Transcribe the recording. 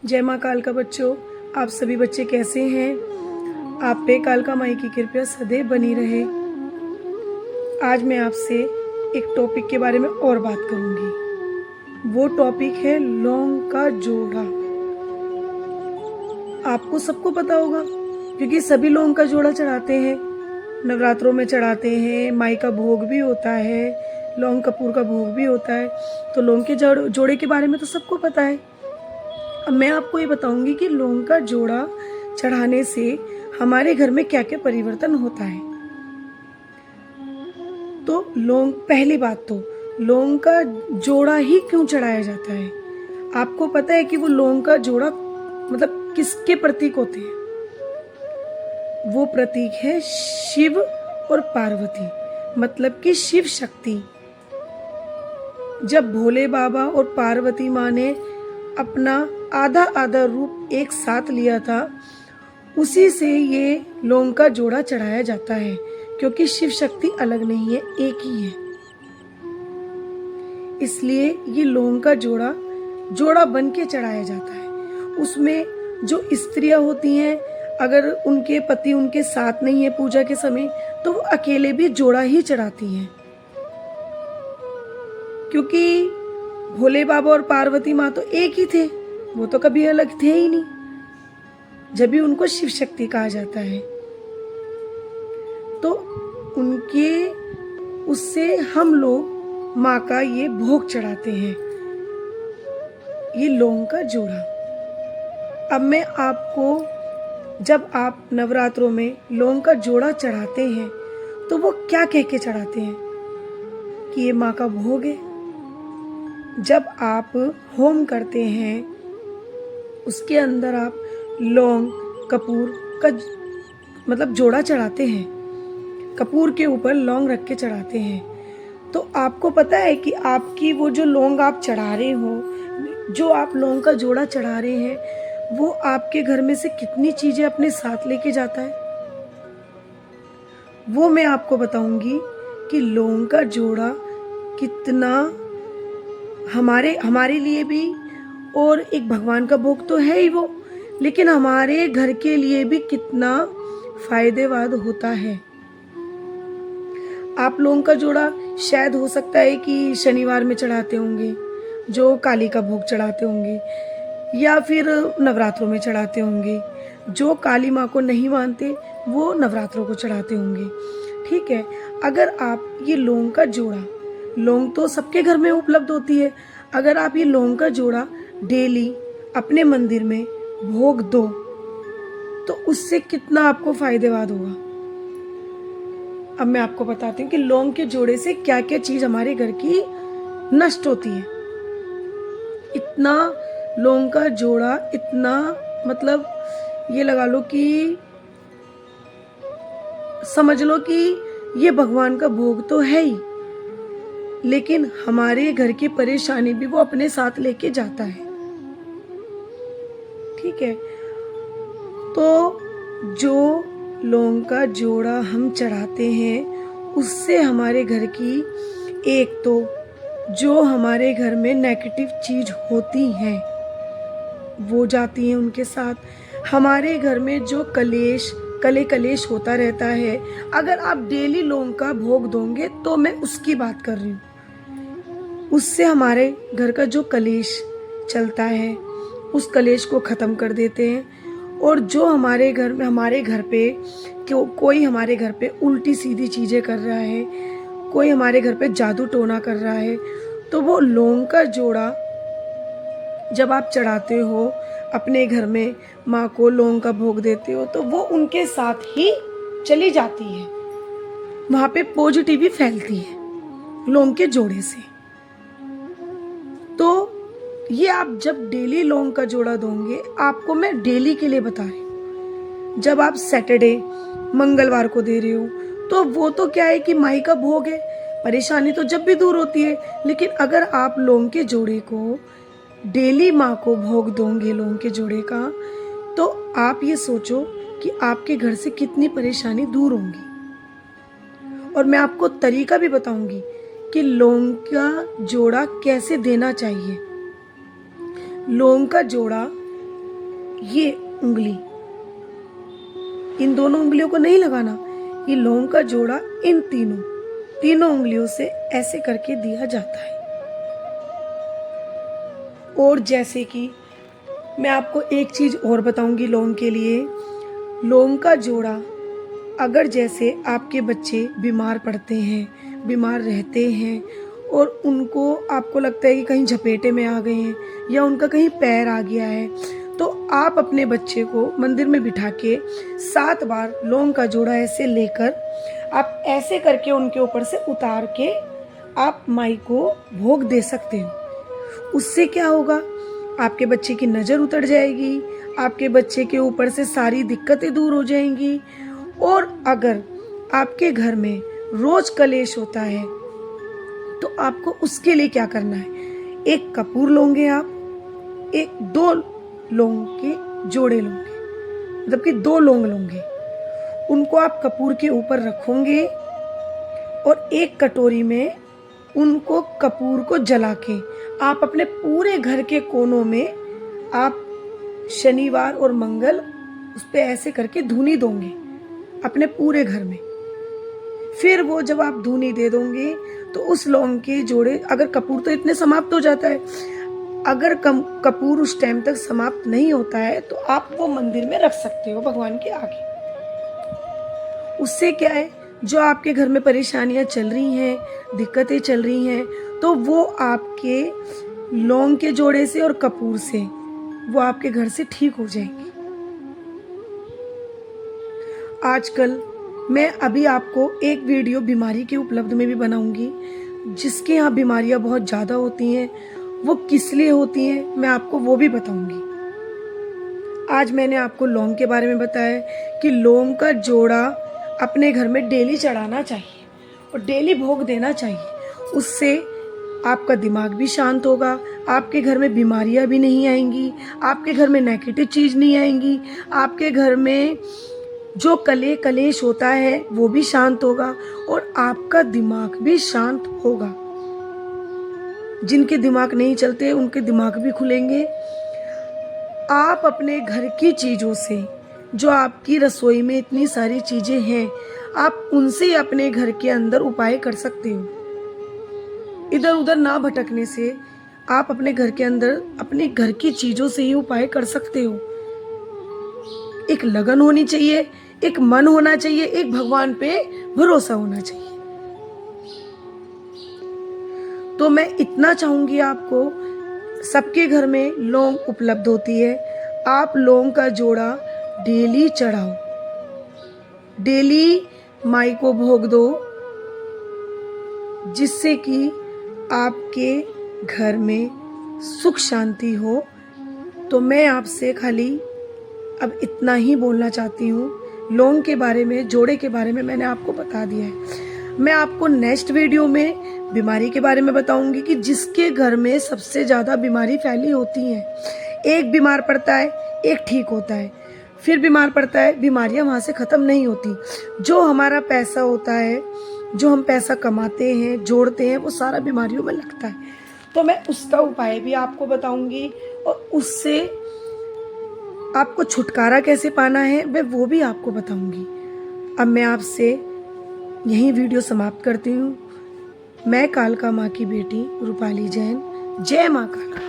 जय माँ कालका बच्चों, आप सभी बच्चे कैसे हैं? आप पे कालका माई की कृपा सदैव बनी रहे। आज मैं आपसे एक टॉपिक के बारे में और बात करूंगी। वो टॉपिक है लौंग का जोड़ा। आपको सबको पता होगा क्योंकि सभी लौंग का जोड़ा चढ़ाते हैं, नवरात्रों में चढ़ाते हैं, माई का भोग भी होता है, लौंग कपूर का भोग भी होता है। तो लौंग के जोड़े के बारे में तो सबको पता है। अब मैं आपको ये बताऊंगी कि लौंग का जोड़ा चढ़ाने से हमारे घर में क्या क्या परिवर्तन होता है। तो पहली बात तो लौंग का जोड़ा ही क्यों चढ़ाया जाता है? आपको पता है कि वो लौंग का जोड़ा मतलब किसके प्रतीक होते हैं? वो प्रतीक है शिव और पार्वती, मतलब कि शिव शक्ति। जब भोले बाबा और पार्वती माँ ने अपना आधा आधा रूप एक साथ लिया था, उसी से ये लौंग का जोड़ा चढ़ाया जाता है, क्योंकि शिव शक्ति अलग नहीं है, एक ही है। इसलिए ये लौंग का जोड़ा बन के चढ़ाया जाता है। उसमें जो स्त्रियां होती हैं, अगर उनके पति उनके साथ नहीं है पूजा के समय, तो वो अकेले भी जोड़ा ही चढ़ाती हैं, क्योंकि भोले बाबा और पार्वती माँ तो एक ही थे, वो तो कभी अलग थे ही नहीं, जब भी उनको शिव शक्ति कहा जाता है। तो उनके उससे हम लोग माँ का ये भोग चढ़ाते हैं, ये लौंग का जोड़ा। अब मैं आपको, जब आप नवरात्रों में लौंग का जोड़ा चढ़ाते हैं तो वो क्या कह के चढ़ाते हैं कि ये माँ का भोग है। जब आप होम करते हैं उसके अंदर आप लौंग कपूर का मतलब जोड़ा चढ़ाते हैं, कपूर के ऊपर लौंग रख के चढ़ाते हैं। तो आपको पता है कि आपकी वो जो लौंग आप चढ़ा रहे हो, जो आप लौंग का जोड़ा चढ़ा रहे हैं, वो आपके घर में से कितनी चीजें अपने साथ लेके जाता है। वो मैं आपको बताऊंगी कि लौंग का जोड़ा कितना हमारे लिए भी, और एक भगवान का भोग तो है ही वो, लेकिन हमारे घर के लिए भी कितना फायदेमंद होता है। आप लौंग का जोड़ा शायद हो सकता है कि शनिवार में चढ़ाते होंगे, जो काली का भोग चढ़ाते होंगे, या फिर नवरात्रों में चढ़ाते होंगे। जो काली माँ को नहीं मानते वो नवरात्रों को चढ़ाते होंगे, ठीक है। अगर आप ये लौंग का जोड़ा, लौंग तो सबके घर में उपलब्ध होती है, अगर आप ये लौंग का जोड़ा डेली अपने मंदिर में भोग दो तो उससे कितना आपको फायदेमंद होगा। अब मैं आपको बताती हूँ कि लौंग के जोड़े से क्या क्या चीज हमारे घर की नष्ट होती है। इतना लौंग का जोड़ा, इतना मतलब ये लगा लो कि समझ लो कि ये भगवान का भोग तो है ही, लेकिन हमारे घर की परेशानी भी वो अपने साथ लेके जाता है, ठीक है। तो जो लौंग का जोड़ा हम चढ़ाते हैं उससे हमारे घर की, एक तो जो हमारे घर में नेगेटिव चीज होती हैं वो जाती हैं उनके साथ। हमारे घर में जो कलेश होता रहता है, अगर आप डेली लौंग का भोग दोगे तो मैं उसकी बात कर रही हूँ, उससे हमारे घर का जो कलेश चलता है उस कलेश को खत्म कर देते हैं। और जो हमारे घर पे कोई हमारे घर पे उल्टी सीधी चीजें कर रहा है, कोई हमारे घर पे जादू टोना कर रहा है, तो वो लौंग का जोड़ा जब आप चढ़ाते हो अपने घर में, माँ को लौंग का भोग देते हो, तो वो उनके साथ ही चली जाती है, वहां पे पॉजिटिविटी फैलती है लौंग के जोड़े से। तो ये आप जब डेली लौंग का जोड़ा दोगे, आपको मैं डेली के लिए बता रही हूँ, जब आप सैटरडे मंगलवार को दे रहे हो तो वो तो क्या है कि माई का भोग है, परेशानी तो जब भी दूर होती है। लेकिन अगर आप लौंग के जोड़े को डेली माँ को भोग दोगे लौंग के जोड़े का, तो आप ये सोचो कि आपके घर से कितनी परेशानी दूर होंगी। और मैं आपको तरीका भी बताऊंगी कि लौंग का जोड़ा कैसे देना चाहिए। लौंग का जोड़ा ये उंगली, इन दोनों उंगलियों को नहीं लगाना, ये लौंग का जोड़ा इन तीनों उंगलियों से ऐसे करके दिया जाता है। और जैसे कि मैं आपको एक चीज और बताऊंगी लौंग के लिए, लौंग का जोड़ा अगर जैसे आपके बच्चे बीमार पड़ते हैं, बीमार रहते हैं और उनको आपको लगता है कि कहीं झपेटे में आ गए हैं या उनका कहीं पैर आ गया है, तो आप अपने बच्चे को मंदिर में बिठा के 7 बार लौंग का जोड़ा ऐसे लेकर आप ऐसे करके उनके ऊपर से उतार के आप माई को भोग दे सकते हो। उससे क्या होगा, आपके बच्चे की नज़र उतर जाएगी, आपके बच्चे के ऊपर से सारी दिक्कतें दूर हो जाएंगी। और अगर आपके घर में रोज कलेश होता है तो आपको उसके लिए क्या करना है, एक कपूर लोगे आप, 2 लौंग के जोड़े लोगे, मतलब कि 2 लौंग लोगे, उनको आप कपूर के ऊपर रखोगे और एक कटोरी में उनको कपूर को जला के आप अपने पूरे घर के कोनों में आप शनिवार और मंगल उस पे ऐसे करके धूनी दोगे अपने पूरे घर में। फिर वो जब आप धूनी दे दोगे तो उस लौंग के जोड़े, अगर कपूर तो इतने समाप्त हो जाता है, अगर कपूर उस टाइम तक समाप्त नहीं होता है तो आप वो मंदिर में रख सकते हो भगवान के आगे। उससे क्या है, जो आपके घर में परेशानियां चल रही हैं, दिक्कतें चल रही हैं, तो वो आपके लौंग के जोड़े से और कपूर से वो आपके घर से ठीक हो जाएंगी। आजकल मैं अभी आपको एक वीडियो बीमारी के उपलब्ध में भी बनाऊंगी, जिसके यहाँ बीमारियां बहुत ज़्यादा होती हैं, वो किस लिए होती हैं मैं आपको वो भी बताऊंगी। आज मैंने आपको लौंग के बारे में बताया कि लौंग का जोड़ा अपने घर में डेली चढ़ाना चाहिए और डेली भोग देना चाहिए। उससे आपका दिमाग भी शांत होगा, आपके घर में बीमारियां भी नहीं आएंगी, आपके घर में नेगेटिव चीज़ नहीं आएंगी, आपके घर में जो कलेश होता है वो भी शांत होगा और आपका दिमाग भी शांत होगा। जिनके दिमाग नहीं चलते उनके दिमाग भी खुलेंगे। आप अपने घर की चीज़ों से, जो आपकी रसोई में इतनी सारी चीज़ें हैं, आप उनसे अपने घर के अंदर उपाय कर सकते हो। इधर उधर ना भटकने से आप अपने घर के अंदर अपने घर की चीज़ों से ही उपाय कर सकते हो। एक लगन होनी चाहिए, एक मन होना चाहिए, एक भगवान पे भरोसा होना चाहिए। तो मैं इतना चाहूंगी आपको, सबके घर में लौंग उपलब्ध होती है, आप लौंग का जोड़ा डेली चढ़ाओ, डेली माई को भोग दो, जिससे कि आपके घर में सुख शांति हो। तो मैं आपसे खाली अब इतना ही बोलना चाहती हूँ। लौंग के बारे में, जोड़े के बारे में मैंने आपको बता दिया है। मैं आपको नेक्स्ट वीडियो में बीमारी के बारे में बताऊंगी कि जिसके घर में सबसे ज़्यादा बीमारी फैली होती है, एक बीमार पड़ता है, एक ठीक होता है, फिर बीमार पड़ता है, बीमारियां वहाँ से ख़त्म नहीं होती। जो हमारा पैसा होता है, जो हम पैसा कमाते हैं, जोड़ते हैं, वो सारा बीमारियों में लगता है। तो मैं उसका उपाय भी आपको बताऊंगी और उससे आपको छुटकारा कैसे पाना है मैं वो भी आपको बताऊंगी। अब मैं आपसे यही वीडियो समाप्त करती हूँ। मैं कालका माँ की बेटी रूपाली जैन। जय माँ कालका।